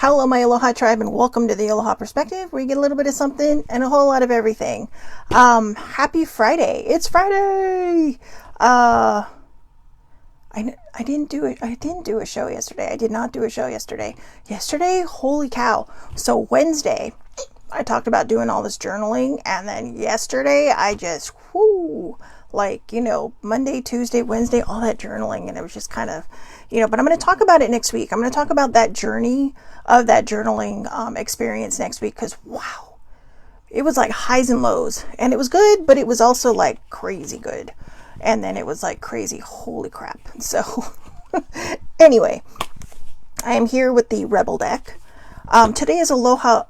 Hello, my Aloha tribe, and welcome to the Aloha Perspective, where you get a little bit of something and a whole lot of everything. Happy Friday! It's Friday. I didn't do it. I didn't do a show yesterday. I did not do a show yesterday. Holy cow! So Wednesday, I talked about doing all this journaling, and then yesterday I just Monday, Tuesday, Wednesday, all that journaling, and it was just kind of, but I'm going to talk about it next week. I'm going to talk about that journey of that journaling experience next week, because wow, it was like highs and lows, and it was good, but it was also like crazy good, and then it was like crazy, holy crap. So anyway, I am here with the Rebel deck. Today is Aloha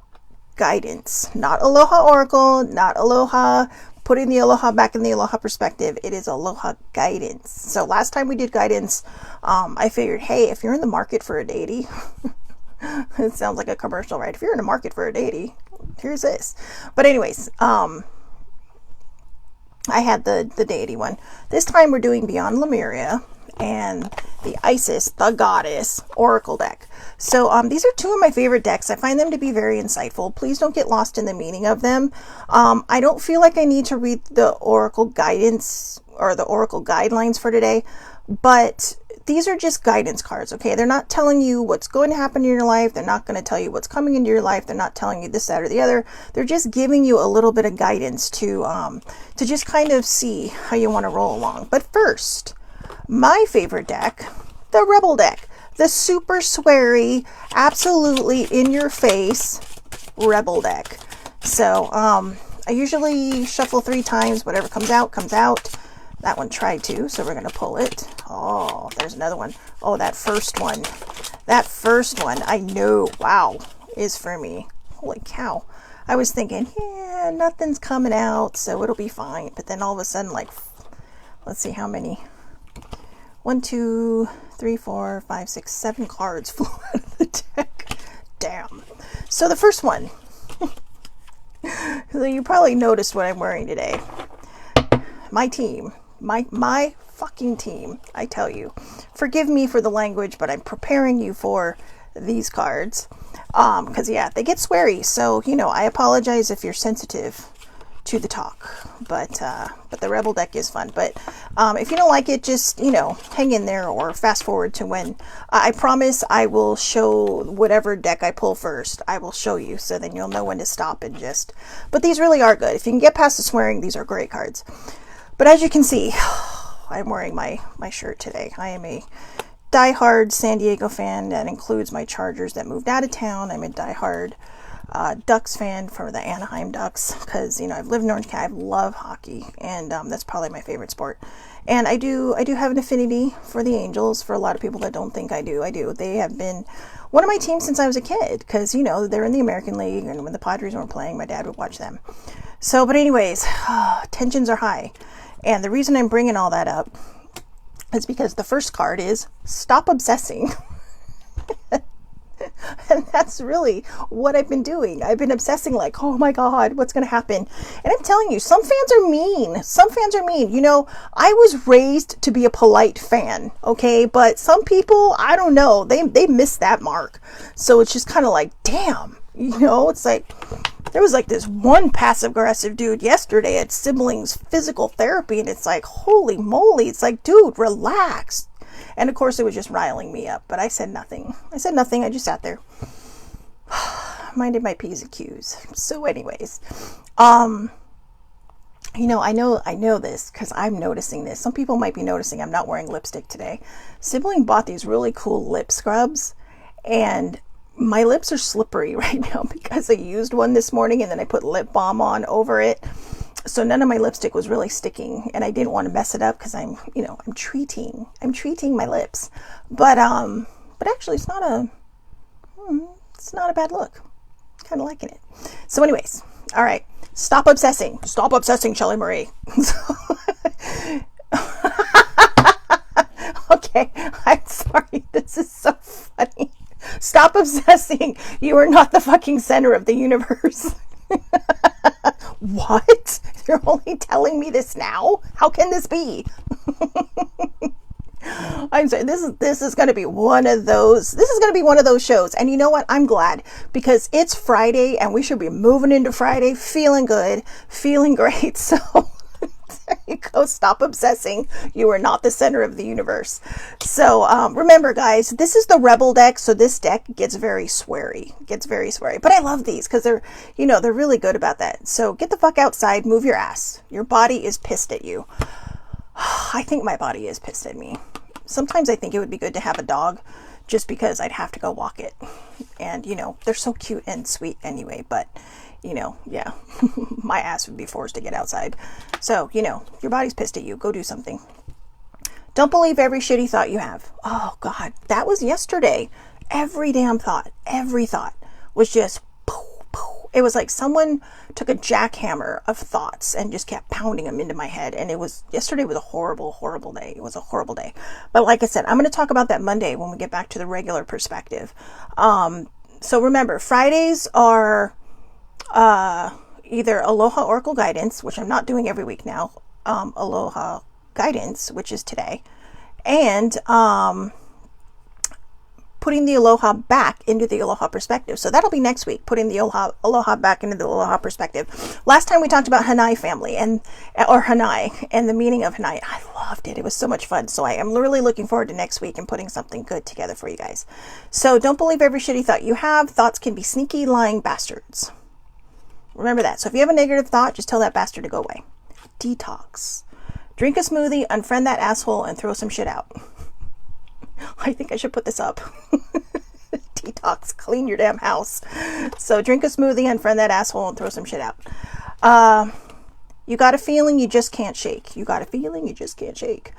Guidance, not Aloha Oracle, not Aloha putting the Aloha back in the Aloha Perspective. It is Aloha Guidance. So last time we did guidance, I figured, hey, if you're in the market for a deity, it sounds like a commercial, right? If you're in the market for a deity, here's this. But anyways, I had the deity one. This time we're doing Beyond Lemuria and the Isis, the goddess, oracle deck. So these are two of my favorite decks. I find them to be very insightful. Please don't get lost in the meaning of them. I don't feel like I need to read the oracle guidance or the oracle guidelines for today, but these are just guidance cards, okay? They're not telling you what's going to happen in your life. They're not going to tell you what's coming into your life. They're not telling you this, that, or the other. They're just giving you a little bit of guidance to just kind of see how you want to roll along. But first, my favorite deck, the Rebel deck, the super sweary, absolutely in your face Rebel deck. So I usually shuffle 3 times. Whatever comes out, comes out. That one tried to, so we're going to pull it. Oh, there's another one. Oh, that first one, I know, wow, is for me. Holy cow. I was thinking, yeah, nothing's coming out, so it'll be fine. But then all of a sudden, like, let's see how many. 1, 2, 3, 4, 5, 6, 7 cards flew out of the deck. Damn. So the first one. So you probably noticed what I'm wearing today. My team. My fucking team, I tell you. Forgive me for the language, but I'm preparing you for these cards. Because, yeah, they get sweary. So, I apologize if you're sensitive to the talk. But the Rebel deck is fun. But if you don't like it, just, hang in there or fast forward to when. I promise I will show whatever deck I pull first. I will show you, so then you'll know when to stop and just. But these really are good. If you can get past the swearing, these are great cards. But as you can see, I'm wearing my shirt today. I am a diehard San Diego fan. That includes my Chargers that moved out of town. I'm a diehard Ducks fan for the Anaheim Ducks because, I've lived in Orange County. I love hockey, and that's probably my favorite sport. And I do have an affinity for the Angels. For a lot of people that don't think I do, I do. They have been one of my teams since I was a kid because, they're in the American League, and when the Padres weren't playing, my dad would watch them. So, but anyways, tensions are high. And the reason I'm bringing all that up is because the first card is Stop Obsessing. And that's really what I've been doing. I've been obsessing like, oh my God, what's going to happen? And I'm telling you, some fans are mean. I was raised to be a polite fan, okay? But some people, I don't know, they miss that mark. So it's just kind of like, damn, it's like, there was like this one passive aggressive dude yesterday at siblings physical therapy, and it's like, holy moly, it's like, dude, relax. And of course it was just riling me up, but I said nothing. I just sat there. Minded my P's and Q's. So anyways, I know this because I'm noticing this. Some people might be noticing I'm not wearing lipstick today. Sibling bought these really cool lip scrubs, and my lips are slippery right now because I used one this morning and then I put lip balm on over it. So none of my lipstick was really sticking, and I didn't want to mess it up because I'm treating my lips. But actually it's not a bad look. Kind of liking it. So anyways, all right. Stop obsessing, Shelly Marie. Okay, I'm sorry. This is so funny. Stop obsessing. You are not the fucking center of the universe. What? You're only telling me this now? How can this be? I'm sorry. This is going to be one of those. This is going to be one of those shows. And you know what? I'm glad, because it's Friday and we should be moving into Friday feeling good, feeling great. So there you go. Stop obsessing. You are not the center of the universe. So remember, guys, this is the Rebel deck. So this deck gets very sweary. But I love these because they're, they're really good about that. So get the fuck outside. Move your ass. Your body is pissed at you. I think my body is pissed at me. Sometimes I think it would be good to have a dog, just because I'd have to go walk it. And, they're so cute and sweet anyway. But, yeah, my ass would be forced to get outside. So, your body's pissed at you. Go do something. Don't believe every shitty thought you have. Oh, God, that was yesterday. Every damn thought, every thought was just poof, poof. It was like someone took a jackhammer of thoughts and just kept pounding them into my head. And yesterday was a horrible, horrible day. It was a horrible day. But like I said, I'm going to talk about that Monday when we get back to the regular perspective. So remember, Fridays are either Aloha Oracle Guidance, which I'm not doing every week now, Aloha Guidance, which is today, and putting the Aloha back into the Aloha Perspective. So that'll be next week, putting the Aloha back into the Aloha Perspective. Last time we talked about Hanai family or Hanai and the meaning of Hanai. I loved it. It was so much fun. So I am really looking forward to next week and putting something good together for you guys. So don't believe every shitty thought you have. Thoughts can be sneaky, lying bastards. Remember that. So if you have a negative thought, just tell that bastard to go away. Detox. Drink a smoothie, unfriend that asshole, and throw some shit out. I think I should put this up. Detox, clean your damn house. So drink a smoothie, unfriend that asshole, and throw some shit out. You got a feeling you just can't shake. You got a feeling you just can't shake.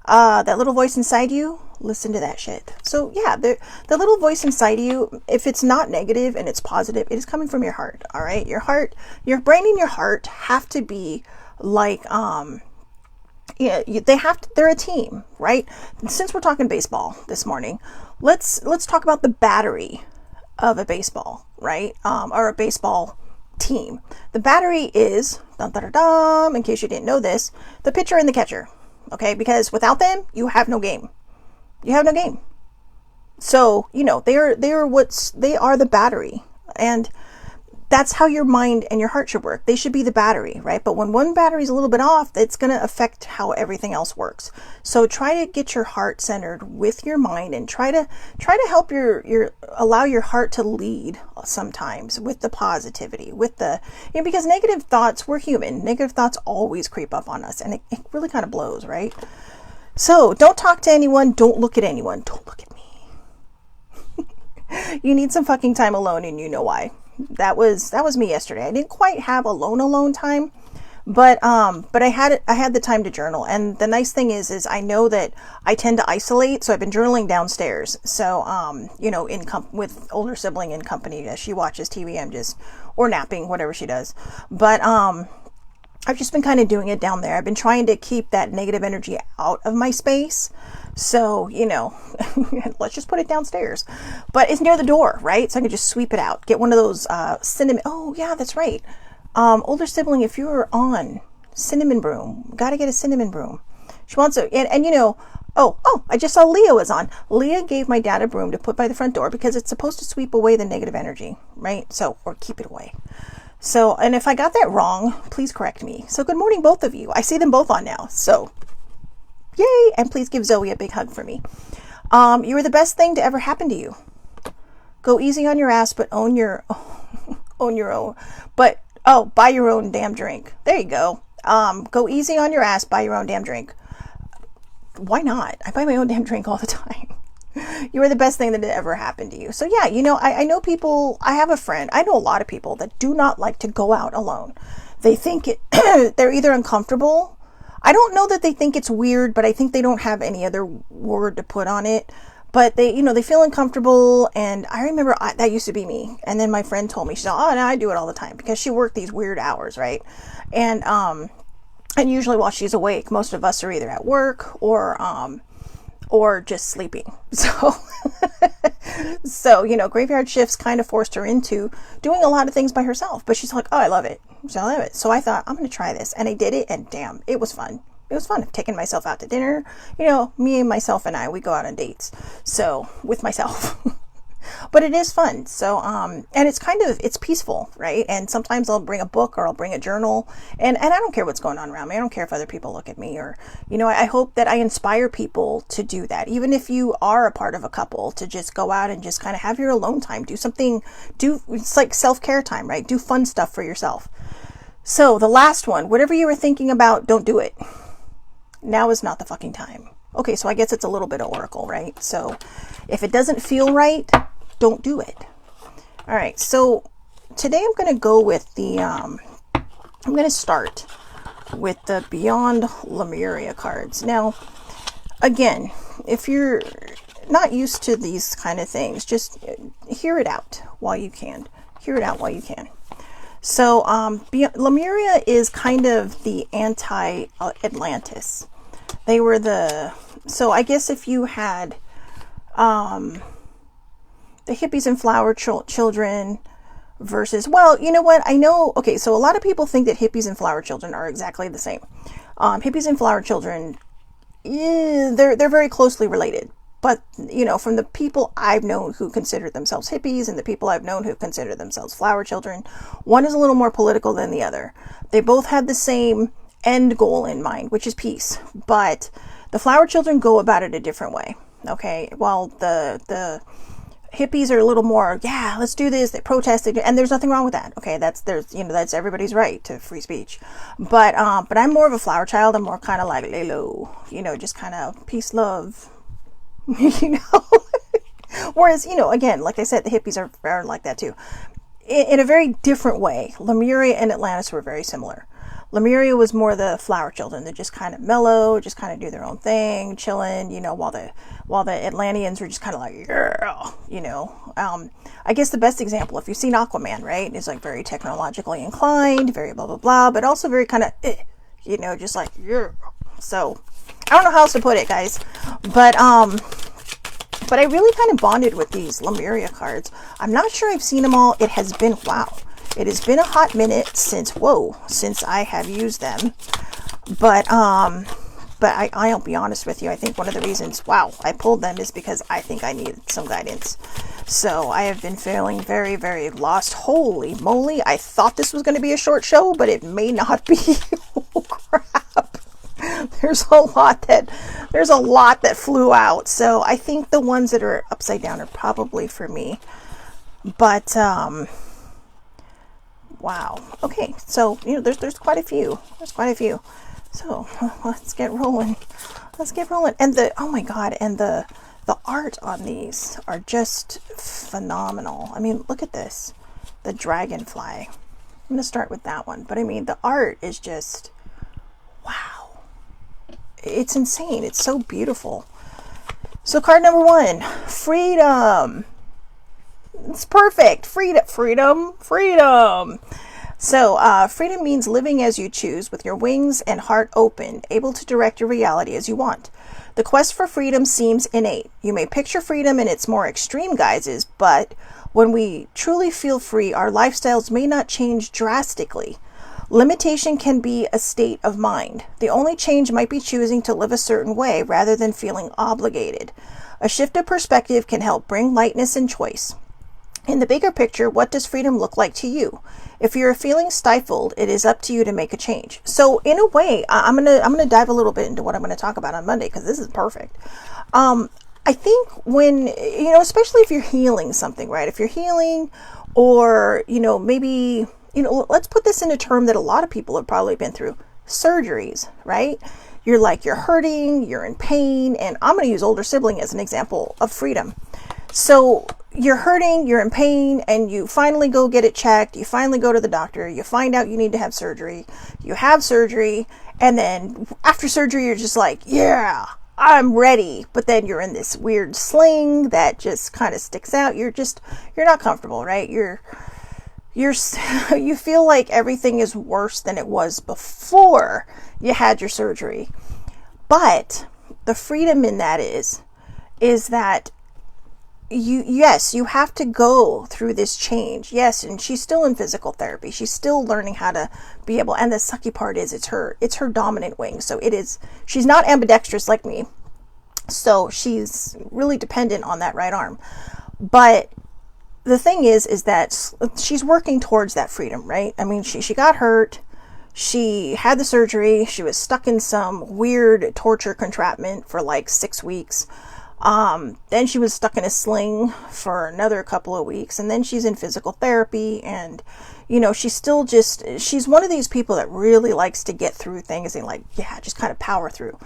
That little voice inside you, listen to that shit. So yeah, the little voice inside you, if it's not negative and it's positive, it is coming from your heart. All right, your heart, your brain and your heart have to be like yeah, they're a team, right? Since we're talking baseball this morning, let's talk about the battery of a baseball, right? Or a baseball team. The battery is, in case you didn't know this, the pitcher and the catcher, okay? Because without them, you have no game. You have no game. So, they are the battery. And that's how your mind and your heart should work. They should be the battery, right? But when one battery is a little bit off, it's going to affect how everything else works. So try to get your heart centered with your mind and try to help allow your heart to lead sometimes with the positivity, with because negative thoughts, we're human. Negative thoughts always creep up on us, and it really kind of blows, right? So don't talk to anyone. Don't look at anyone. Don't look at me. You need some fucking time alone, and you know why. That was me yesterday. I didn't quite have alone time, but I had the time to journal. And the nice thing is I know that I tend to isolate, so I've been journaling downstairs. So with older sibling in company as she watches TV, or napping, whatever she does. But I've just been kind of doing it down there. I've been trying to keep that negative energy out of my space. So, let's just put it downstairs. But it's near the door, right? So I can just sweep it out. Get one of those cinnamon. Oh, yeah, that's right. Older sibling, if you're on cinnamon broom, got to get a cinnamon broom. She wants to, I just saw Leah was on. Leah gave my dad a broom to put by the front door because it's supposed to sweep away the negative energy, right? So, or keep it away. So, and if I got that wrong, please correct me. So good morning, both of you. I see them both on now. So, yay. And please give Zoe a big hug for me. You were the best thing to ever happen to you. Go easy on your ass, but own your own. But, buy your own damn drink. There you go. Go easy on your ass, buy your own damn drink. Why not? I buy my own damn drink all the time. You were the best thing that ever happened to you. So yeah, I know people, I have a friend, I know a lot of people that do not like to go out alone. They think they're either uncomfortable. I don't know that they think it's weird, but I think they don't have any other word to put on it. But they feel uncomfortable. And I remember that used to be me. And then my friend told me, she said, oh, no, I do it all the time because she worked these weird hours, right? And usually while she's awake, most of us are either at work or just sleeping. So, graveyard shifts kind of forced her into doing a lot of things by herself, but she's like, oh, I love it. So I thought, I'm going to try this. And I did it, and damn, it was fun. It was fun. I've taken myself out to dinner. You know, me and myself and I, we go out on dates. So, with myself. But it is fun. So, and it's kind of, it's peaceful, right? And sometimes I'll bring a book or I'll bring a journal, and I don't care what's going on around me. I don't care if other people look at me, or, you know, I hope that I inspire people to do that. Even if you are a part of a couple, to just go out and just kind of have your alone time, do something, it's like self-care time, right? Do fun stuff for yourself. So the last one, whatever you were thinking about, don't do it. Now is not the fucking time. Okay, so I guess it's a little bit of oracle, right? So if it doesn't feel right, don't do it. All right, so today I'm going to go with the, I'm going to start with the Beyond Lemuria cards. Now, again, if you're not used to these kind of things, just hear it out while you can. Hear it out while you can. So Lemuria is kind of the anti-Atlantis. They were so I guess if you had the hippies and flower children versus, well, you know what? I know, okay, so a lot of people think that hippies and flower children are exactly the same. Hippies and flower children, they're very closely related. But, you know, from the people I've known who consider themselves hippies and the people I've known who consider themselves flower children, one is a little more political than the other. They both had the same end goal in mind, which is peace. But the flower children go about it a different way. Okay, while the hippies are a little more, yeah, let's do this. They protested, and there's nothing wrong with that. Okay, that's everybody's right to free speech. But I'm more of a flower child. I'm more kind of like lay low, you know, just kind of peace, love, you know. Whereas, you know, again, like I said, the hippies are like that too, in a very different way. Lemuria and Atlantis were very similar. Lemuria was more the flower children that just kind of mellow, just kind of do their own thing, chilling, you know, while the Atlanteans were just kind of like, yeah, you know. I guess the best example, if you've seen Aquaman, right, is like very technologically inclined, very blah, blah, blah, but also very kind of, you know, just like, yeah. So, I don't know how else to put it, guys, but I really kind of bonded with these Lemuria cards. I'm not sure I've seen them all. It has been, wow. It has been a hot minute since I have used them. But I'll be honest with you. I think one of the reasons, I pulled them is because I think I needed some guidance. So I have been feeling very, very lost. Holy moly. I thought this was going to be a short show, but it may not be. Oh, crap. There's a lot that flew out. So I think the ones that are upside down are probably for me. But, wow. Okay. So, you know, there's quite a few. So let's get rolling. And oh my God. And the art on these are just phenomenal. I mean, look at this, the dragonfly. I'm going to start with that one. But I mean, the art is just, wow. It's insane. It's so beautiful. So card number 1, freedom. It's perfect. Freedom. So, freedom means living as you choose, with your wings and heart open, able to direct your reality as you want. The quest for freedom seems innate. You may picture freedom in its more extreme guises, but when we truly feel free, our lifestyles may not change drastically. Limitation can be a state of mind. The only change might be choosing to live a certain way rather than feeling obligated. A shift of perspective can help bring lightness and choice. In the bigger picture, what does freedom look like to you? If you're feeling stifled, it is up to you to make a change. So in a way, I'm gonna dive a little bit into what I'm gonna talk about on Monday, because this is perfect. I think when, you know, especially if you're healing something, right? If you're healing, or, you know, maybe, you know, let's put this in a term that a lot of people have probably been through: surgeries, right? You're hurting, you're in pain, and I'm going to use older sibling as an example of freedom. So you're hurting, you're in pain, and you finally go get it checked. You finally go to the doctor. You find out you need to have surgery. You have surgery, and then after surgery, you're just like, yeah, I'm ready. But then you're in this weird sling that just kind of sticks out. You're not comfortable, right? You feel like everything is worse than it was before you had your surgery. But the freedom in that is that yes, you have to go through this change. Yes, and she's still in physical therapy. She's still learning how to be able, and the sucky part is it's her dominant wing. So she's not ambidextrous like me. So she's really dependent on that right arm. But the thing is that she's working towards that freedom, right? I mean, she got hurt. She had the surgery. She was stuck in some weird torture contraption for like 6 weeks. Then she was stuck in a sling for another couple of weeks, and then she's in physical therapy, and she's still she's one of these people that really likes to get through things and like, yeah, just kind of power through.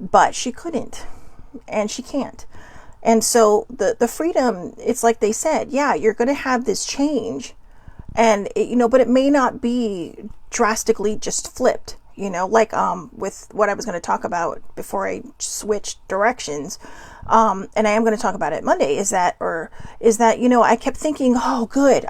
But she couldn't, and she can't. And so the freedom, it's like they said, yeah, you're going to have this change, and but it may not be drastically just flipped, like with what I was going to talk about before I switched directions. And I am going to talk about it Monday, is that I kept thinking, oh, good,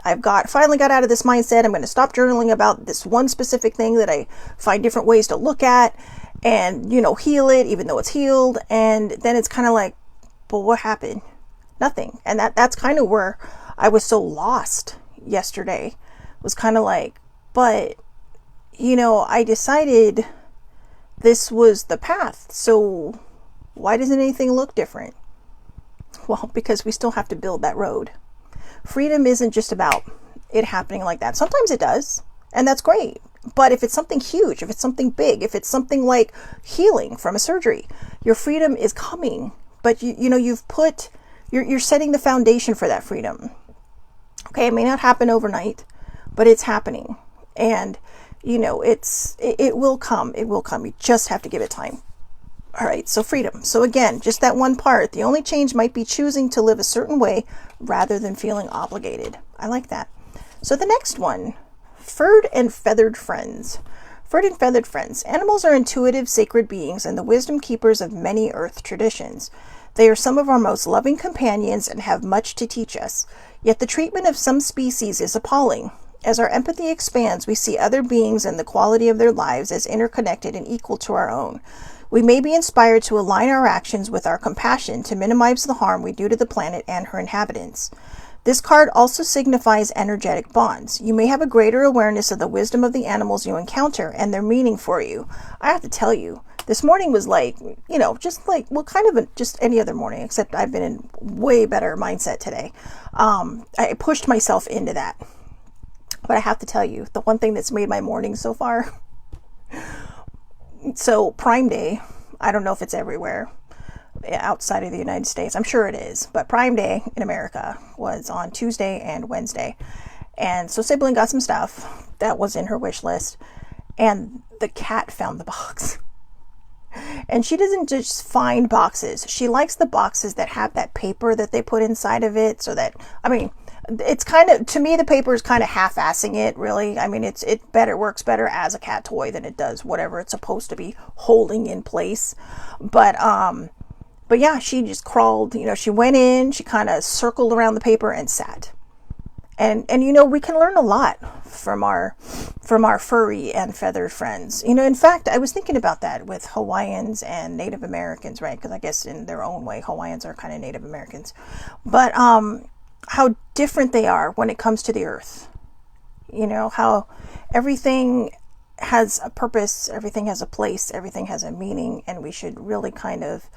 finally got out of this mindset. I'm going to stop journaling about this one specific thing that I find different ways to look at and, heal it, even though it's healed. And then it's kind of like, but what happened? Nothing. And that's kind of where I was so lost yesterday. It was kind of like, but, I decided this was the path. So why doesn't anything look different? Well, because we still have to build that road. Freedom isn't just about it happening like that. Sometimes it does, and that's great. But if it's something huge, if it's something big, if it's something like healing from a surgery, your freedom is coming. But you're setting the foundation for that freedom. Okay, it may not happen overnight, but it's happening. And it will come. It will come. You just have to give it time. All right, so freedom. So again, just that one part. The only change might be choosing to live a certain way rather than feeling obligated. I like that. So the next one, furred and feathered friends. Furred and feathered friends. Animals are intuitive, sacred beings and the wisdom keepers of many earth traditions. They are some of our most loving companions and have much to teach us. Yet the treatment of some species is appalling. As our empathy expands, we see other beings and the quality of their lives as interconnected and equal to our own. We may be inspired to align our actions with our compassion to minimize the harm we do to the planet and her inhabitants. This card also signifies energetic bonds. You may have a greater awareness of the wisdom of the animals you encounter and their meaning for you. I have to tell you, this morning was like, just like, well, kind of just any other morning, except I've been in way better mindset today. I pushed myself into that. But I have to tell you, the one thing that's made my morning so far, so Prime Day, I don't know if it's everywhere outside of the United States. I'm sure it is. But Prime Day in America was on Tuesday and Wednesday. And so Sibling got some stuff that was in her wish list. And the cat found the box. And she doesn't just find boxes. She likes the boxes that have that paper that they put inside of it. So that, it's kind of, to me, the paper is kind of half-assing it, really. It works better as a cat toy than it does whatever it's supposed to be holding in place. But yeah, she just crawled, she went in, she kind of circled around the paper and sat. And we can learn a lot from our furry and feathered friends. In fact, I was thinking about that with Hawaiians and Native Americans, right? Because I guess in their own way, Hawaiians are kind of Native Americans. But how different they are when it comes to the earth. How everything has a purpose, everything has a place, everything has a meaning, and we should really kind of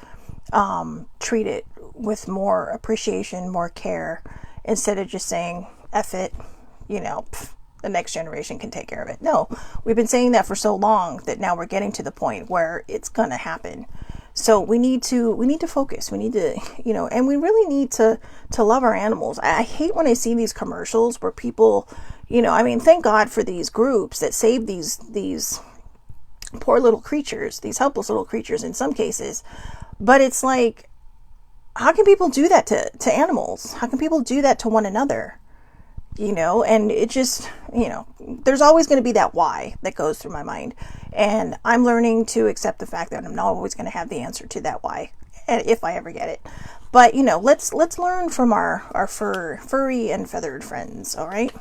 treat it with more appreciation, more care, instead of just saying, F it, the next generation can take care of it. No, we've been saying that for so long that now we're getting to the point where it's going to happen. So we need to focus. We need to, and we really need to love our animals. I hate when I see these commercials where people, thank God for these groups that save these poor little creatures, these helpless little creatures in some cases. But it's like, how can people do that to animals? How can people do that to one another? And it just, there's always going to be that why that goes through my mind. And I'm learning to accept the fact that I'm not always going to have the answer to that why, if I ever get it. But, let's learn from our furry and feathered friends, all right?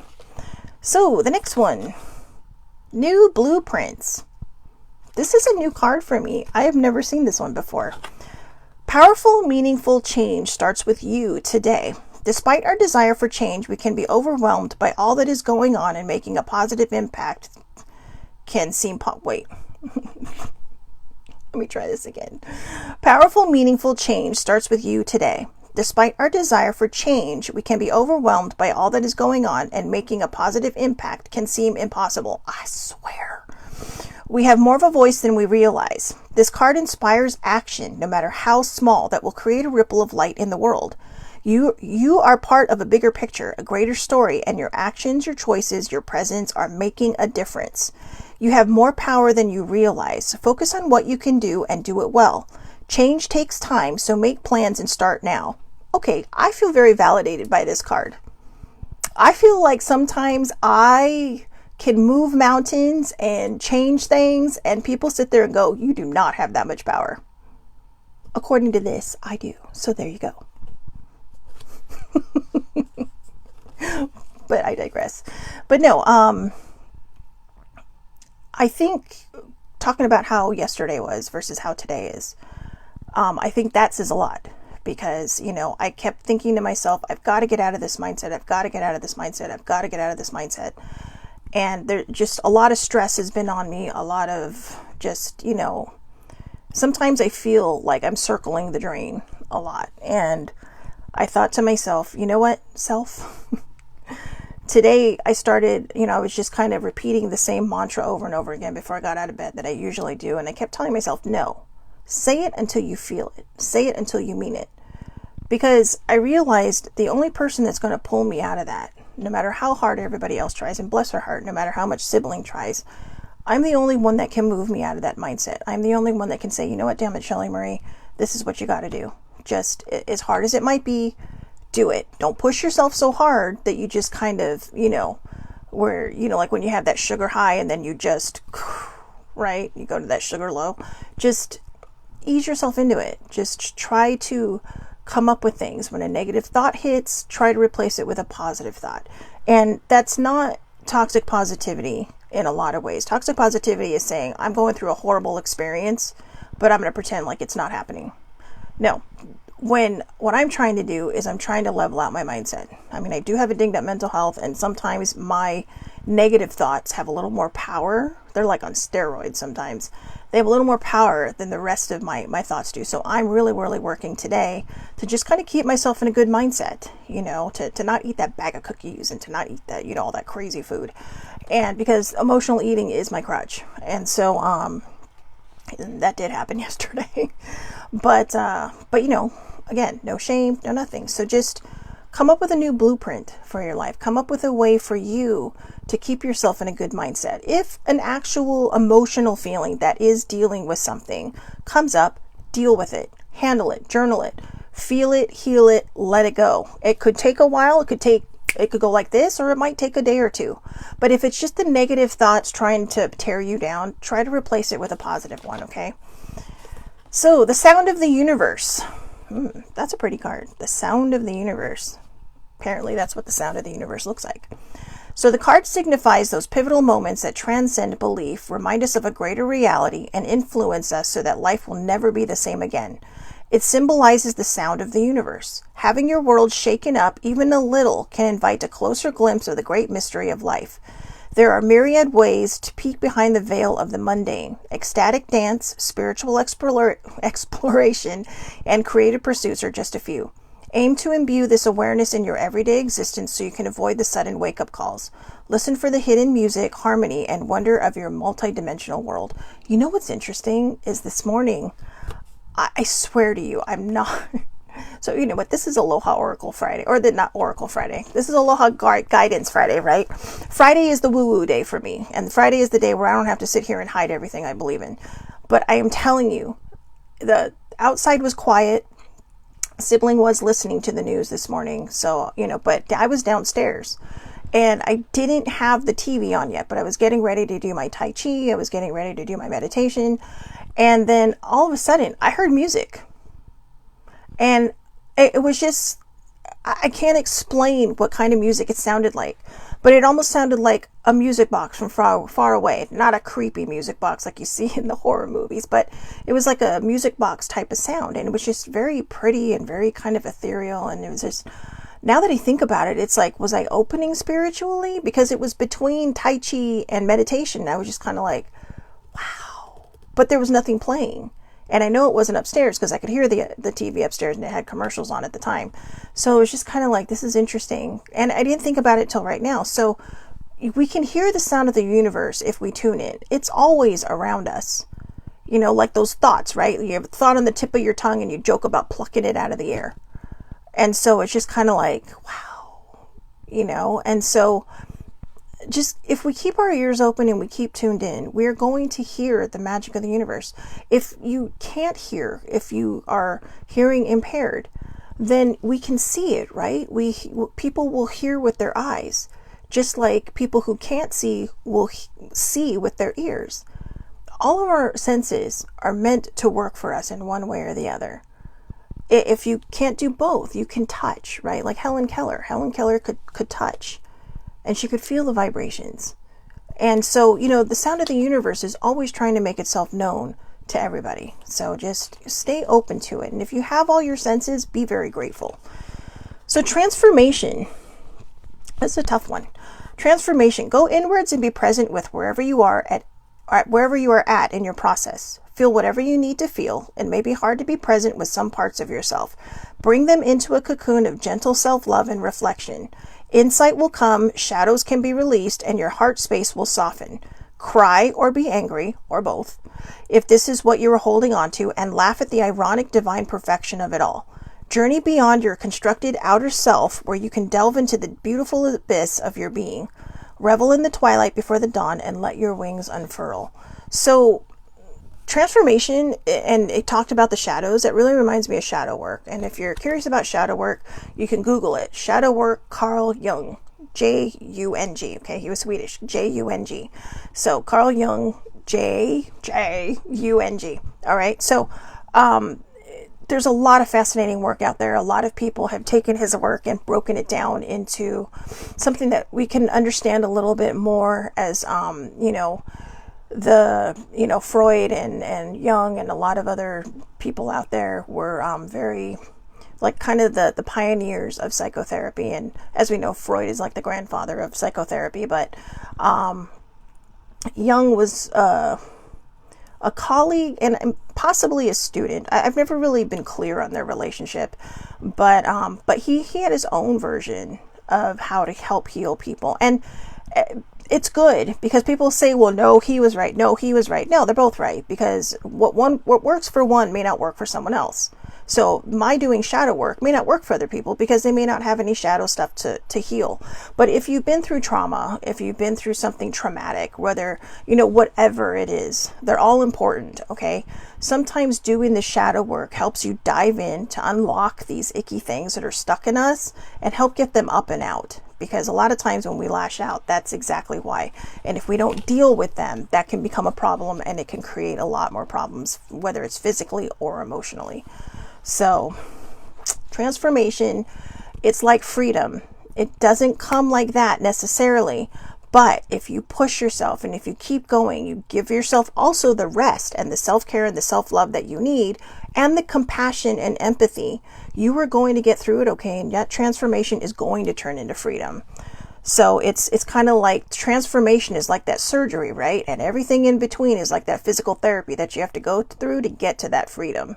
So, the next one, new blueprints. This is a new card for me. I have never seen this one before. Powerful, meaningful change starts with you today. Despite our desire for change, we can be overwhelmed by all that is going on, and making a positive impact can seem wait. Let me try this again. Powerful, meaningful change starts with you today. Despite our desire for change, we can be overwhelmed by all that is going on, and making a positive impact can seem impossible. I swear. We have more of a voice than we realize. This card inspires action, no matter how small, that will create a ripple of light in the world. You are part of a bigger picture, a greater story, and your actions, your choices, your presence are making a difference. You have more power than you realize. Focus on what you can do and do it well. Change takes time, so make plans and start now. Okay, I feel very validated by this card. I feel like sometimes I can move mountains and change things, and people sit there and go, you do not have that much power. According to this, I do. So there you go. But I digress. But no, I think talking about how yesterday was versus how today is, I think that says a lot. Because, I kept thinking to myself, I've got to get out of this mindset. I've got to get out of this mindset. I've got to get out of this mindset. And there just a lot of stress has been on me. A lot of just, sometimes I feel like I'm circling the drain a lot. And I thought to myself, you know what, self? Today I started, I was just kind of repeating the same mantra over and over again before I got out of bed that I usually do. And I kept telling myself, no, say it until you feel it. Say it until you mean it. Because I realized the only person that's going to pull me out of that, no matter how hard everybody else tries, and bless her heart, no matter how much sibling tries, I'm the only one that can move me out of that mindset. I'm the only one that can say, you know what, damn it, Shelly Marie, this is what you got to do. Just as hard as it might be, do it. Don't push yourself so hard that you just kind of, where, like when you have that sugar high and then you just, right, you go to that sugar low. Just ease yourself into it. Just try to come up with things. When a negative thought hits, try to replace it with a positive thought. And that's not toxic positivity in a lot of ways. Toxic positivity is saying, I'm going through a horrible experience, but I'm going to pretend like it's not happening. No. What I'm trying to do is I'm trying to level out my mindset. I mean, I do have a dinged up mental health, and sometimes my negative thoughts have a little more power. They're like on steroids sometimes. They have a little more power than the rest of my thoughts do. So I'm really, really working today to just kind of keep myself in a good mindset, to not eat that bag of cookies and to not eat that, all that crazy food. And because emotional eating is my crutch. And so, that did happen yesterday. But again, no shame, no nothing. So just come up with a new blueprint for your life. Come up with a way for you to keep yourself in a good mindset. If an actual emotional feeling that is dealing with something comes up, deal with it, handle it, journal it, feel it, heal it, let it go. It could take a while. It could go like this, or it might take a day or two. But if it's just the negative thoughts trying to tear you down, try to replace it with a positive one, okay? So, the sound of the universe. That's a pretty card. The sound of the universe. Apparently, that's what the sound of the universe looks like. So, the card signifies those pivotal moments that transcend belief, remind us of a greater reality, and influence us so that life will never be the same again. It symbolizes the sound of the universe. Having your world shaken up even a little can invite a closer glimpse of the great mystery of life. There are myriad ways to peek behind the veil of the mundane. Ecstatic dance, spiritual exploration, and creative pursuits are just a few. Aim to imbue this awareness in your everyday existence so you can avoid the sudden wake-up calls. Listen for the hidden music, harmony, and wonder of your multidimensional world. You know what's interesting is this morning, I swear to you, I'm not... So, you know what? This is Aloha Oracle Friday, or not Oracle Friday. This is Aloha Guidance Friday, right? Friday is the woo-woo day for me. And Friday is the day where I don't have to sit here and hide everything I believe in. But I am telling you, the outside was quiet. Sibling was listening to the news this morning. So, but I was downstairs. And I didn't have the TV on yet, but I was getting ready to do my Tai Chi. I was getting ready to do my meditation. And then all of a sudden, I heard music. And it was just, I can't explain what kind of music it sounded like, but it almost sounded like a music box from far away. Not a creepy music box like you see in the horror movies, but it was like a music box type of sound. And it was just very pretty and very kind of ethereal. And it was just now that I think about it, it's like, was I opening spiritually? Because it was between Tai Chi and meditation. I was just kind of like, wow. But there was nothing playing. And I know it wasn't upstairs because I could hear the TV upstairs and it had commercials on at the time. So it was just kind of like, this is interesting. And I didn't think about it till right now. So we can hear the sound of the universe if we tune in. It's always around us. You know, like those thoughts, right? You have a thought on the tip of your tongue and you joke about plucking it out of the air. And so it's just kind of like, wow, you know? And so just if we keep our ears open and we keep tuned in, we're going to hear the magic of the universe. If you can't hear, if you are hearing impaired, then we can see it, right? People will hear with their eyes, just like people who can't see will see with their ears. All of our senses are meant to work for us in one way or the other. If you can't do both, you can touch, right? Like Helen Keller. Helen Keller could touch. And she could feel the vibrations. And so, you know, the sound of the universe is always trying to make itself known to everybody. So just stay open to it. And if you have all your senses, be very grateful. So transformation. That's a tough one. Transformation. Go inwards and be present with wherever you are at in your process. Feel whatever you need to feel. It may be hard to be present with some parts of yourself. Bring them into a cocoon of gentle self-love and reflection. Insight will come, shadows can be released, and your heart space will soften. Cry or be angry, or both, if this is what you are holding on to, and laugh at the ironic divine perfection of it all. Journey beyond your constructed outer self, where you can delve into the beautiful abyss of your being. Revel in the twilight before the dawn, and let your wings unfurl. So, transformation, and it talked about the shadows. That really reminds me of shadow work. And if you're curious about shadow work, you can Google it. Shadow work, Carl Jung, Jung. Okay, he was Swedish. Jung. So Carl Jung, Jung. All right. So there's a lot of fascinating work out there. A lot of people have taken his work and broken it down into something that we can understand a little bit more as Freud and Jung and a lot of other people out there were very, like, kind of the pioneers of psychotherapy. And as we know, Freud is like the grandfather of psychotherapy, but Jung was a colleague and possibly a student. I've never really been clear on their relationship, but he had his own version of how to help heal people. And it's good because people say, well, no, he was right. No, he was right. No, they're both right, because what works for one may not work for someone else. So my doing shadow work may not work for other people because they may not have any shadow stuff to heal. But if you've been through trauma, if you've been through something traumatic, whether, whatever it is, they're all important. Okay. Sometimes doing the shadow work helps you dive in to unlock these icky things that are stuck in us and help get them up and out. Because a lot of times when we lash out, that's exactly why. And if we don't deal with them, that can become a problem, and it can create a lot more problems, whether it's physically or emotionally. So, transformation, it's like freedom. It doesn't come like that necessarily, but if you push yourself and if you keep going, you give yourself also the rest and the self-care and the self-love that you need, and the compassion and empathy, you are going to get through it, okay? And that transformation is going to turn into freedom. So it's kind of like transformation is like that surgery, right? And everything in between is like that physical therapy that you have to go through to get to that freedom.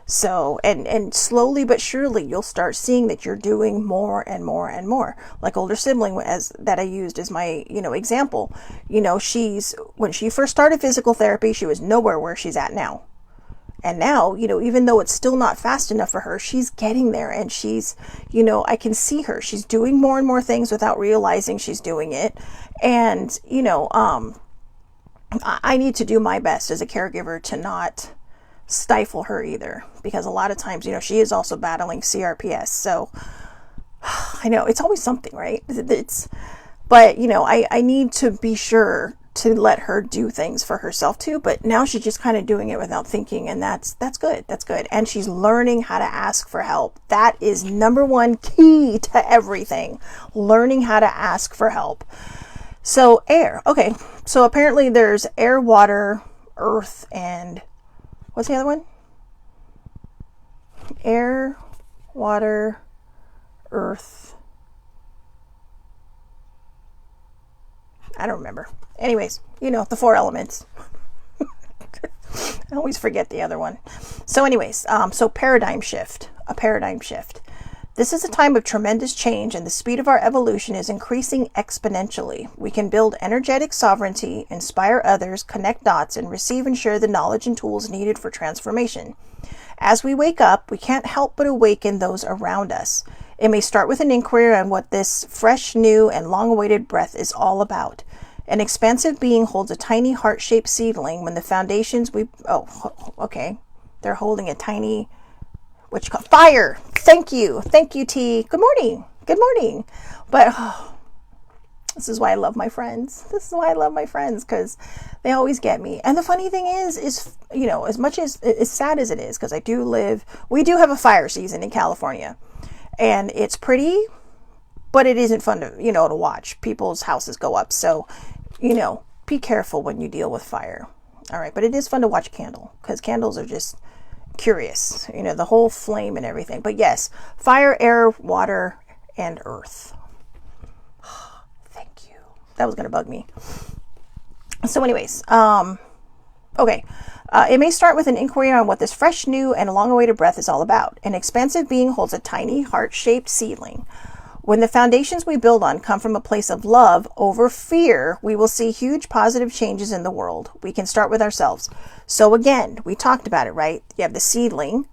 So, and slowly but surely, you'll start seeing that you're doing more and more and more. Like older sibling, that I used as my, example. When she first started physical therapy, she was nowhere where she's at now. And now, even though it's still not fast enough for her, she's getting there, and she's, I can see her. She's doing more and more things without realizing she's doing it. And, I need to do my best as a caregiver to not stifle her either, because a lot of times, she is also battling CRPS. So I know it's always something, right? But I need to be sure to let her do things for herself too. But now she's just kind of doing it without thinking, and that's good. That's good. And she's learning how to ask for help. That is number one key to everything. Learning how to ask for help. So air. Okay. So apparently there's air, water, earth, and what's the other one? Air, water, earth. I don't remember. Anyways, you know, the 4 elements. I always forget the other one. So anyways, so paradigm shift, a paradigm shift. This is a time of tremendous change, and the speed of our evolution is increasing exponentially. We can build energetic sovereignty, inspire others, connect dots, and receive and share the knowledge and tools needed for transformation. As we wake up, we can't help but awaken those around us. It may start with an inquiry on what this fresh, new, and long-awaited breath is all about. An expansive being holds a tiny heart-shaped seedling when the foundations they're holding a tiny, fire. Thank you, T. Good morning. But this is why I love my friends. Because they always get me. And the funny thing is, you know, as much as sad as it is, because we do have a fire season in California, and it's pretty, but it isn't fun to watch people's houses go up. So, you know, be careful when you deal with fire. All right. But it is fun to watch because candles are just curious, you know, the whole flame and everything. But yes, fire, air, water, and earth. Thank you. That was going to bug me. So anyways, okay. It may start with an inquiry on what this fresh, new, and long-awaited breath is all about. An expansive being holds a tiny, heart-shaped seedling. When the foundations we build on come from a place of love over fear, we will see huge positive changes in the world. We can start with ourselves. So again, we talked about it, right? You have the seedling,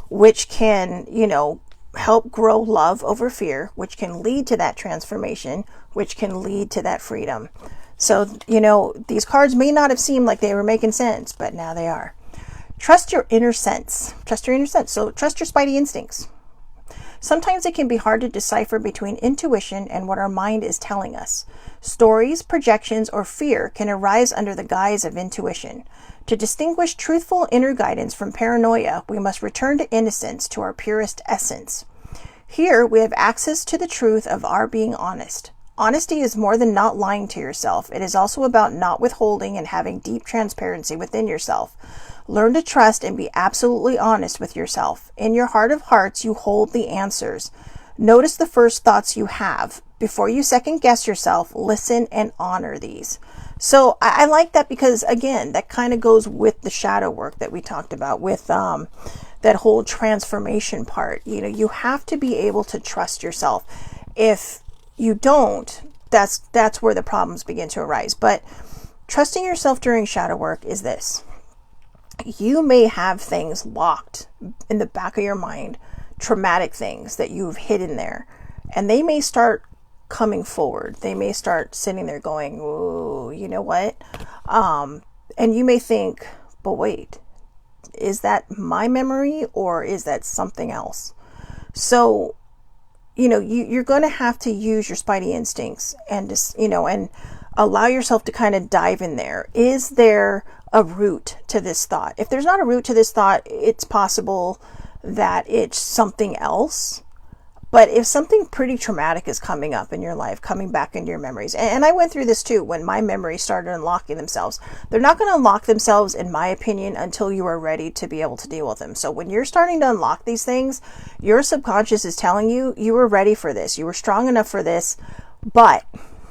which can, you know, help grow love over fear, which can lead to that transformation, which can lead to that freedom. So, you know, these cards may not have seemed like they were making sense, but now they are. Trust your inner sense. So trust your spidey instincts. Sometimes it can be hard to decipher between intuition and what our mind is telling us. Stories, projections, or fear can arise under the guise of intuition. To distinguish truthful inner guidance from paranoia, we must return to innocence, to our purest essence. Here, we have access to the truth of our being honest. Honesty is more than not lying to yourself. It is also about not withholding and having deep transparency within yourself. Learn to trust and be absolutely honest with yourself. In your heart of hearts, you hold the answers. Notice the first thoughts you have. Before you second guess yourself, listen and honor these. So I like that because, again, that kind of goes with the shadow work that we talked about with that whole transformation part. You know, you have to be able to trust yourself. If you don't, that's where the problems begin to arise. But trusting yourself during shadow work is this. You may have things locked in the back of your mind, traumatic things that you've hidden there, and they may start coming forward. They may start sitting there going, "Ooh, you know what?" And you may think, "But wait, is that my memory or is that something else?" So, you know, you're going to have to use your spidey instincts and just, you know, and allow yourself to kind of dive in there. Is there a root to this thought? If there's not a root to this thought, it's possible that it's something else. But if something pretty traumatic is coming up in your life, coming back into your memories, and I went through this too when my memories started unlocking themselves. They're not going to unlock themselves, in my opinion, until you are ready to be able to deal with them. So when you're starting to unlock these things, your subconscious is telling you, you were ready for this. You were strong enough for this, but,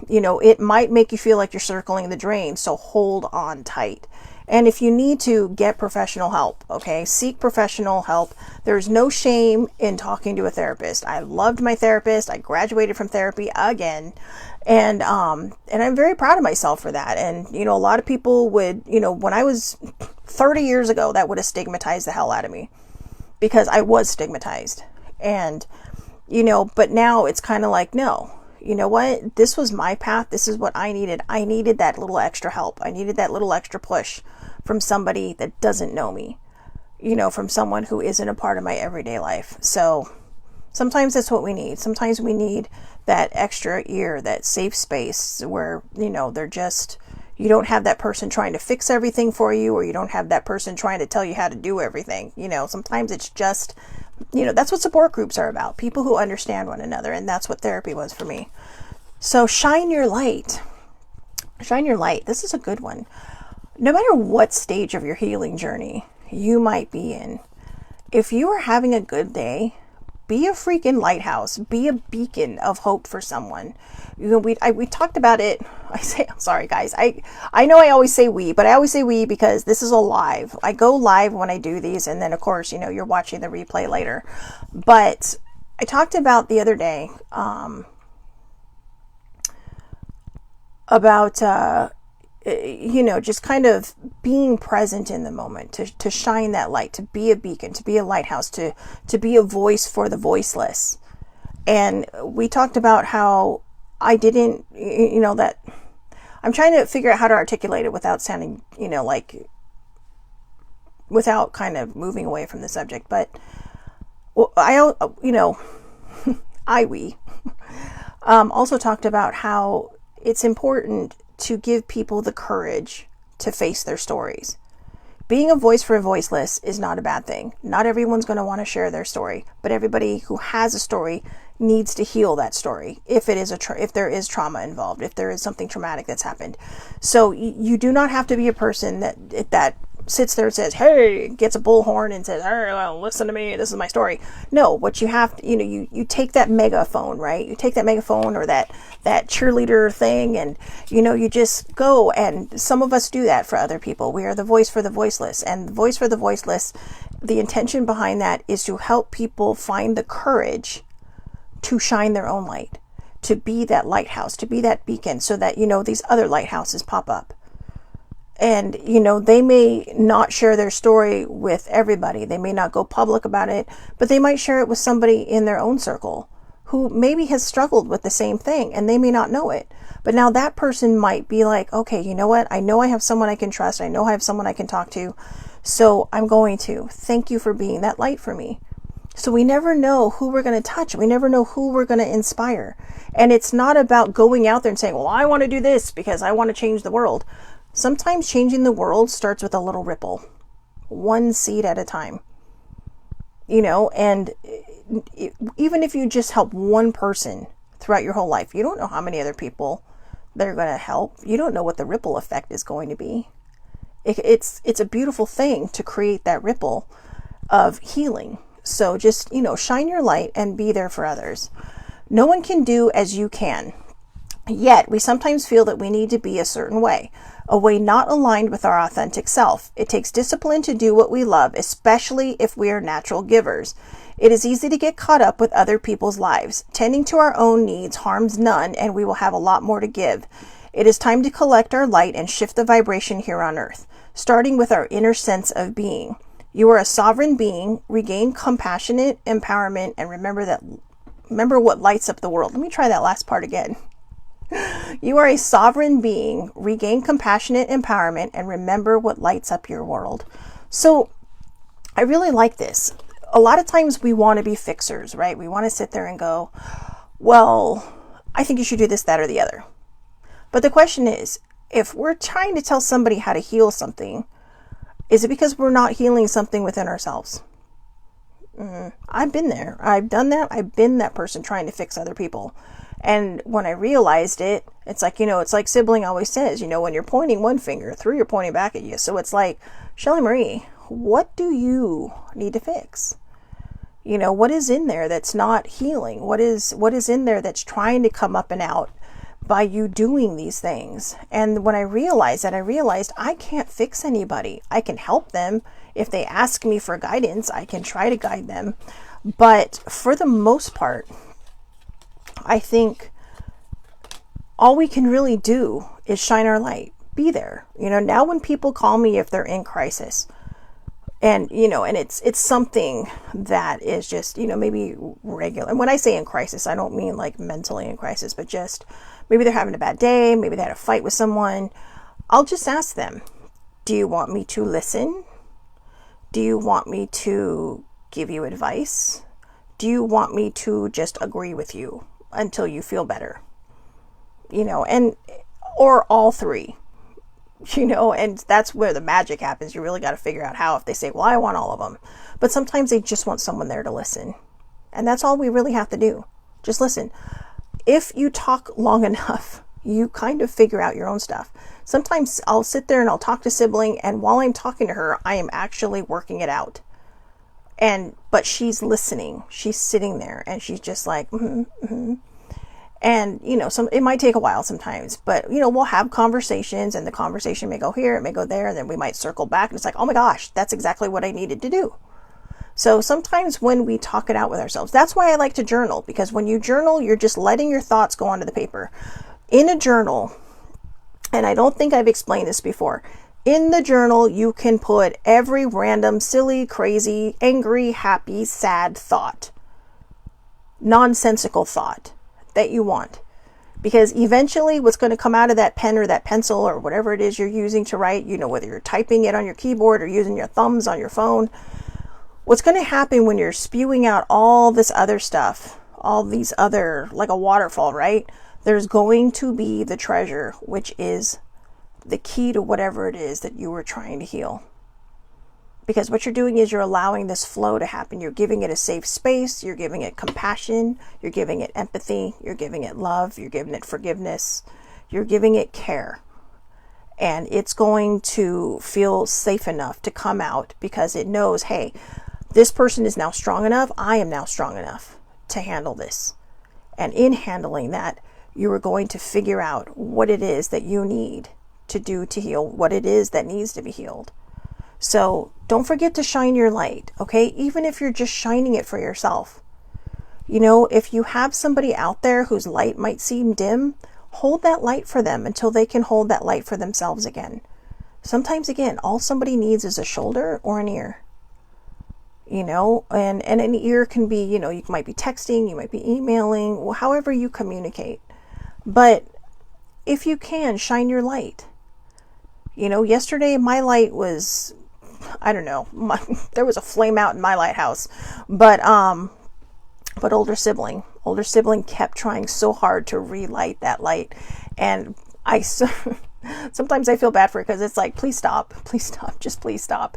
you know, it might make you feel like you're circling the drain. So hold on tight. And if you need to, get professional help, okay? Seek professional help. There's no shame in talking to a therapist. I loved my therapist. I graduated from therapy again. And I'm very proud of myself for that. And, you know, a lot of people would, you know, when I was 30 years ago, that would have stigmatized the hell out of me because I was stigmatized. And, you know, but now it's kind of like, no. You know what? This was my path. This is what I needed. I needed that little extra help. I needed that little extra push from somebody that doesn't know me, you know, from someone who isn't a part of my everyday life. So sometimes that's what we need. Sometimes we need that extra ear, that safe space where, you know, they're just, you don't have that person trying to fix everything for you, or you don't have that person trying to tell you how to do everything. You know, sometimes it's just, you know, that's what support groups are about. People who understand one another. And that's what therapy was for me. So shine your light. Shine your light. This is a good one. No matter what stage of your healing journey you might be in, if you are having a good day, Be a freaking lighthouse. Be a beacon of hope for someone. You know, we talked about it. I'm sorry guys. I know I always say we, but I always say we because this is a live. I go live when I do these, and then of course, you know, you're watching the replay later. But I talked about the other day about you know, just kind of being present in the moment, to shine that light, to be a beacon, to be a lighthouse, to be a voice for the voiceless. And we talked about how I didn't, you know, that I'm trying to figure out how to articulate it without sounding, you know, like, without kind of moving away from the subject. But you know, we also talked about how it's important to give people the courage to face their stories. Being a voice for a voiceless is not a bad thing. Not everyone's going to want to share their story, but everybody who has a story needs to heal that story. If it is if there is trauma involved, if there is something traumatic that's happened. So you do not have to be a person that sits there and says, hey, gets a bullhorn and says, hey, well, listen to me, this is my story. No, what you have to, you know, you take that megaphone, right? You take that megaphone or that cheerleader thing, and, you know, you just go, and some of us do that for other people. We are the voice for the voiceless, and the voice for the voiceless, the intention behind that is to help people find the courage to shine their own light, to be that lighthouse, to be that beacon, so that, you know, these other lighthouses pop up. And, you know, they may not share their story with everybody. They may not go public about it, but they might share it with somebody in their own circle who maybe has struggled with the same thing, and they may not know it. But now that person might be like, okay, you know what? I know I have someone I can trust. I know I have someone I can talk to. So I'm going to thank you for being that light for me. So we never know who we're going to touch. We never know who we're going to inspire. And it's not about going out there and saying, well, I want to do this because I want to change the world. Sometimes changing the world starts with a little ripple, one seed at a time, you know, and even if you just help one person throughout your whole life, you don't know how many other people they're going to help. You don't know what the ripple effect is going to be. It's a beautiful thing to create that ripple of healing. So just, you know, shine your light and be there for others. No one can do as you can. Yet we sometimes feel that we need to be a certain way, a way not aligned with our authentic self. It takes discipline to do what we love, especially if we are natural givers. It is easy to get caught up with other people's lives. Tending to our own needs harms none, and we will have a lot more to give. It is time to collect our light and shift the vibration here on earth, starting with our inner sense of being. You are a sovereign being. Regain compassionate empowerment, and remember what lights up the world. Let me try that last part again. You are a sovereign being. Regain compassionate empowerment, and remember what lights up your world. So I really like this. A lot of times we want to be fixers, right? We want to sit there and go, well, I think you should do this, that, or the other. But the question is, if we're trying to tell somebody how to heal something, is it because we're not healing something within ourselves? I've been there. I've done that. I've been that person trying to fix other people. And when I realized it, it's like, you know, it's like sibling always says, you know, when you're pointing one finger, three are pointing back at you. So it's like, Shelly Marie, what do you need to fix? You know, what is in there that's not healing? What is in there that's trying to come up and out by you doing these things? And when I realized that, I realized I can't fix anybody. I can help them. If they ask me for guidance, I can try to guide them. But for the most part, I think all we can really do is shine our light, be there. You know, now when people call me if they're in crisis, and, you know, and it's something that is just, you know, maybe regular. And when I say in crisis, I don't mean like mentally in crisis, but just maybe they're having a bad day. Maybe they had a fight with someone. I'll just ask them, do you want me to listen? Do you want me to give you advice? Do you want me to just agree with you until you feel better? You know, or all three. You know, and that's where the magic happens. You really got to figure out how. If they say, well, I want all of them. But sometimes they just want someone there to listen. And that's all we really have to do. Just listen. If you talk long enough, you kind of figure out your own stuff. Sometimes I'll sit there and I'll talk to sibling, and while I'm talking to her, I am actually working it out. But she's listening. She's sitting there and she's just like, and, it might take a while sometimes, but, we'll have conversations and the conversation may go here, it may go there, and then we might circle back and it's like, oh my gosh, that's exactly what I needed to do. So sometimes when we talk it out with ourselves, that's why I like to journal, because when you journal, you're just letting your thoughts go onto the paper. In a journal, and I don't think I've explained this before, in the journal, you can put every random, silly, crazy, angry, happy, sad thought, nonsensical thought that you want. Because eventually what's going to come out of that pen or that pencil or whatever it is you're using to write, whether you're typing it on your keyboard or using your thumbs on your phone, what's going to happen when you're spewing out all this other stuff, all these other, like a waterfall, right? There's going to be the treasure, which is the key to whatever it is that you were trying to heal. Because what you're doing is you're allowing this flow to happen. You're giving it a safe space. You're giving it compassion. You're giving it empathy. You're giving it love. You're giving it forgiveness. You're giving it care. And it's going to feel safe enough to come out because it knows, hey, this person is now strong enough. I am now strong enough to handle this. And in handling that, you are going to figure out what it is that you need to do to heal, what it is that needs to be healed. So don't forget to shine your light, okay? Even if you're just shining it for yourself. If you have somebody out there whose light might seem dim, hold that light for them until they can hold that light for themselves again. Sometimes, again, all somebody needs is a shoulder or an ear. And an ear can be, you might be texting, you might be emailing, however you communicate. But if you can, shine your light. Yesterday my light was, I don't know, there was a flame out in my lighthouse, but older sibling kept trying so hard to relight that light. And sometimes I feel bad for her because it's like, please stop, just please stop.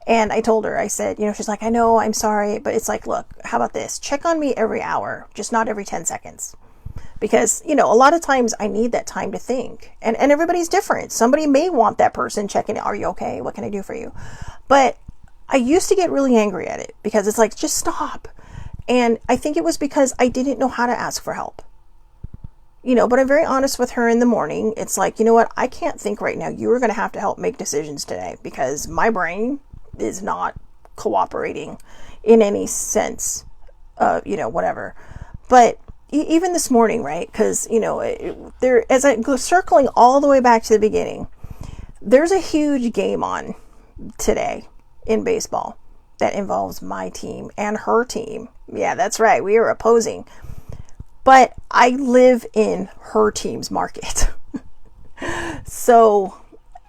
And I told her, I said, she's like, I know, I'm sorry. But it's like, look, how about this? Check on me every hour, just not every 10 seconds. Because, a lot of times I need that time to think. And everybody's different. Somebody may want that person checking, are you okay? What can I do for you? But I used to get really angry at it because it's like, just stop. And I think it was because I didn't know how to ask for help. But I'm very honest with her in the morning. It's like, you know what? I can't think right now. You are going to have to help make decisions today because my brain is not cooperating in any sense, whatever. But even this morning, right? Because, as I go circling all the way back to the beginning, there's a huge game on today in baseball that involves my team and her team. Yeah, that's right. We are opposing. But I live in her team's market. So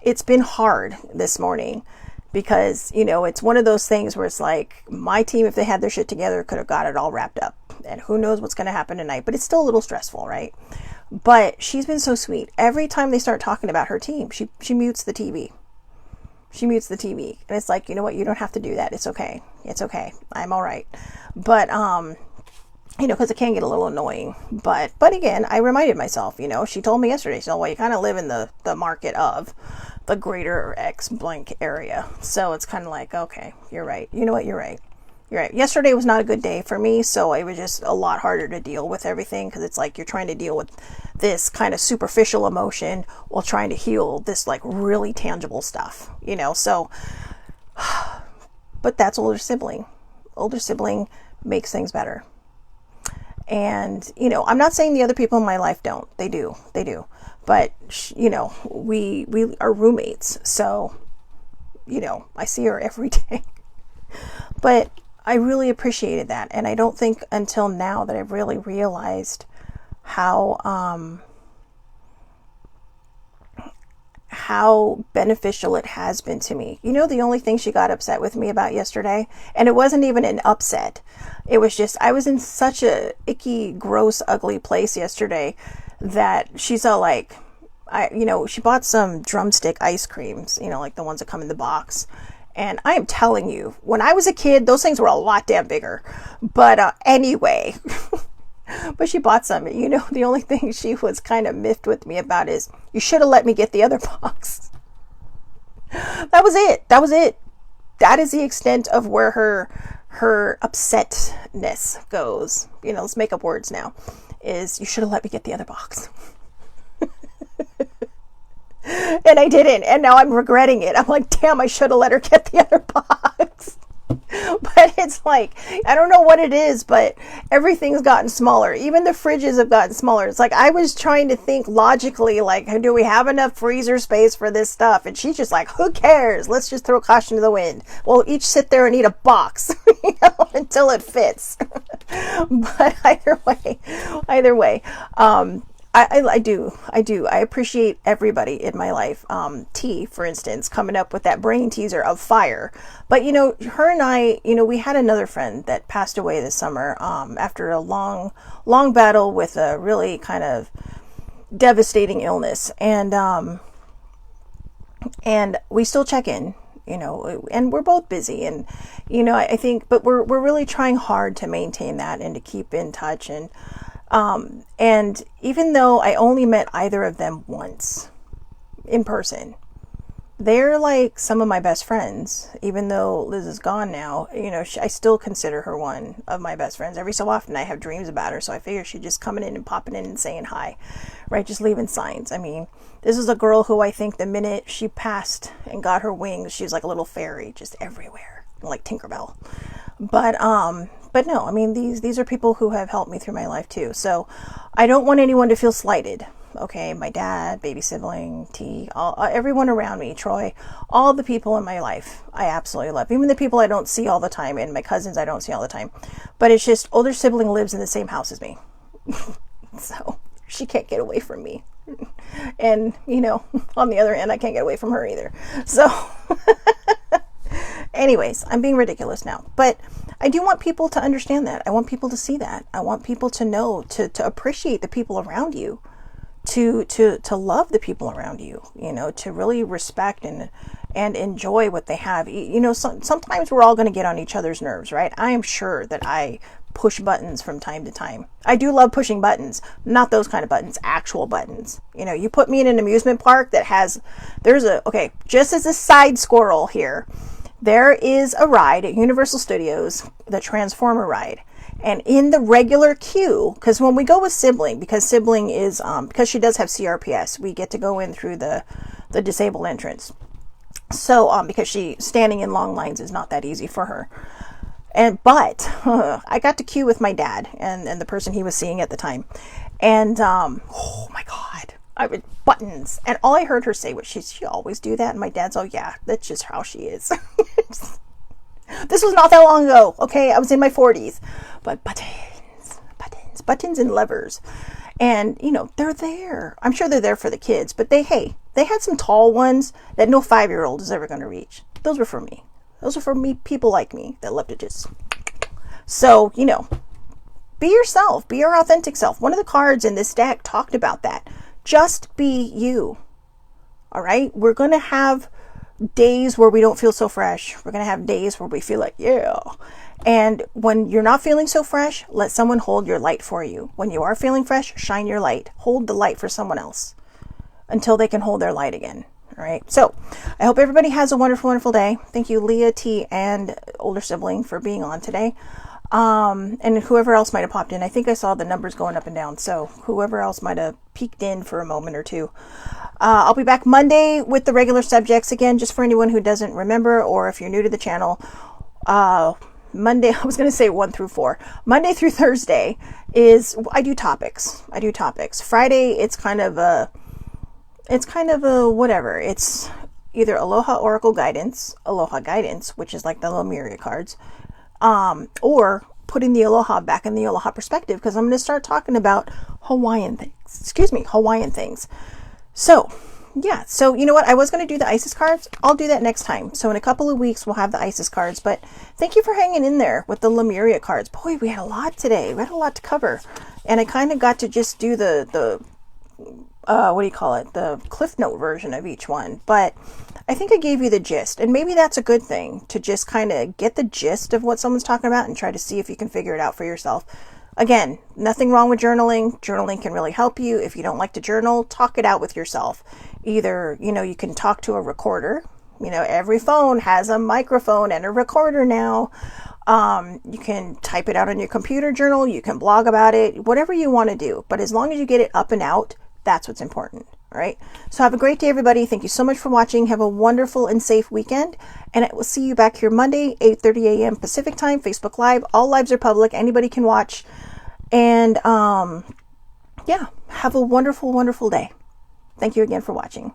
it's been hard this morning because, it's one of those things where it's like my team, if they had their shit together, could have got it all wrapped up. And who knows what's going to happen tonight. But it's still a little stressful, right? But she's been so sweet. Every time they start talking about her team, she mutes the TV. She mutes the TV. And it's like, you know what? You don't have to do that. It's okay. It's okay. I'm all right. But, because it can get a little annoying. But again, I reminded myself, she told me yesterday, so well, you kind of live in the market of the greater X blank area. So it's kind of like, okay, you're right. You know what? You're right. You're right. Yesterday was not a good day for me, so it was just a lot harder to deal with everything because it's like you're trying to deal with this kind of superficial emotion while trying to heal this like really tangible stuff, so, but that's older sibling. Older sibling makes things better. And, I'm not saying the other people in my life don't. They do. But, we are roommates, so, I see her every day. But I really appreciated that. And I don't think until now that I've really realized how beneficial it has been to me. The only thing she got upset with me about yesterday, and it wasn't even an upset. It was just, I was in such a icky, gross, ugly place yesterday that she's all like, she bought some drumstick ice creams, like the ones that come in the box. And I am telling you, when I was a kid, those things were a lot damn bigger. But anyway, but she bought some. The only thing she was kind of miffed with me about is, you should have let me get the other box. That was it. That is the extent of where her her upsetness goes, let's make up words now, is you should have let me get the other box. And I didn't. And now I'm regretting it. I'm like, damn, I should have let her get the other box. But it's like, I don't know what it is, but everything's gotten smaller. Even the fridges have gotten smaller. It's like, I was trying to think logically, like, do we have enough freezer space for this stuff? And she's just like, who cares? Let's just throw caution to the wind. We'll each sit there and eat a box, until it fits. But either way, I do. I appreciate everybody in my life. T, for instance, coming up with that brain teaser of fire. But, her and I, we had another friend that passed away this summer, after a long battle with a really kind of devastating illness. And we still check in, and we're both busy. And, I think, but we're really trying hard to maintain that and to keep in touch. And even though I only met either of them once in person, they're like some of my best friends. Even though Liz is gone now, I still consider her one of my best friends. Every so often I have dreams about her, so I figure she's just coming in and popping in and saying hi, right? Just leaving signs. I mean, this is a girl who I think the minute she passed and got her wings, she was like a little fairy, just everywhere, like Tinkerbell. But no, I mean, these are people who have helped me through my life too. So I don't want anyone to feel slighted. Okay. My dad, baby sibling, T, everyone around me, Troy, all the people in my life, I absolutely love. Even the people I don't see all the time, and my cousins I don't see all the time. But it's just, older sibling lives in the same house as me. So she can't get away from me. And, on the other end, I can't get away from her either. So anyways, I'm being ridiculous now, but I do want people to understand that. I want people to see that. I want people to know, to appreciate the people around you, to love the people around you, to really respect and enjoy what they have. Sometimes we're all going to get on each other's nerves, right? I am sure that I push buttons from time to time. I do love pushing buttons, not those kind of buttons, actual buttons. You put me in an amusement park that just as a side squirrel here, there is a ride at Universal Studios, the Transformer ride. And in the regular queue, because when we go with Sibling, because Sibling is, because she does have CRPS, we get to go in through the disabled entrance. So, because standing in long lines is not that easy for her. But I got to queue with my dad and the person he was seeing at the time. And, oh my God, I would buttons. And all I heard her say was, she always do that. And my dad's, oh yeah, that's just how she is. This was not that long ago. Okay. I was in my 40s, but buttons and levers. And, they're there. I'm sure they're there for the kids, but they had some tall ones that no 5-year-old is ever going to reach. Those were for me. Those are for me, people like me that love to just, so, be yourself, be your authentic self. One of the cards in this deck talked about that. Just be you. All right. We're going to have days where we don't feel so fresh. We're going to have days where we feel like, yeah. And when you're not feeling so fresh, let someone hold your light for you. When you are feeling fresh, shine your light. Hold the light for someone else until they can hold their light again. All right. So I hope everybody has a wonderful, wonderful day. Thank you, Leah, T, and older sibling for being on today. And whoever else might have popped in. I think I saw the numbers going up and down. So whoever else might have peeked in for a moment or two. I'll be back Monday with the regular subjects again, just for anyone who doesn't remember, or if you're new to the channel. Monday, I was going to say 1 through 4. Monday through Thursday I do topics. Friday, it's kind of a whatever. It's either Aloha Guidance, which is like the Lemuria cards, or putting the Aloha back in the Aloha Perspective, because I'm going to start talking about Hawaiian things. So, yeah. So, you know what? I was going to do the ISIS cards. I'll do that next time. So in a couple of weeks, we'll have the ISIS cards, but thank you for hanging in there with the Lemuria cards. Boy, we had a lot today. We had a lot to cover, and I kind of got to just do the the Cliff Note version of each one. But I think I gave you the gist, and maybe that's a good thing, to just kind of get the gist of what someone's talking about and try to see if you can figure it out for yourself. Again, nothing wrong with journaling. Journaling can really help you. If you don't like to journal, talk it out with yourself. Either, you can talk to a recorder, You know, every phone has a microphone and a recorder now. You can type it out on your computer journal. You can blog about it, whatever you want to do. But as long as you get it up and out, that's what's important. All right. So have a great day, everybody. Thank you so much for watching. Have a wonderful and safe weekend. And I will see you back here Monday, 8:30 a.m. Pacific time, Facebook Live. All lives are public. Anybody can watch. And yeah, have a wonderful, wonderful day. Thank you again for watching.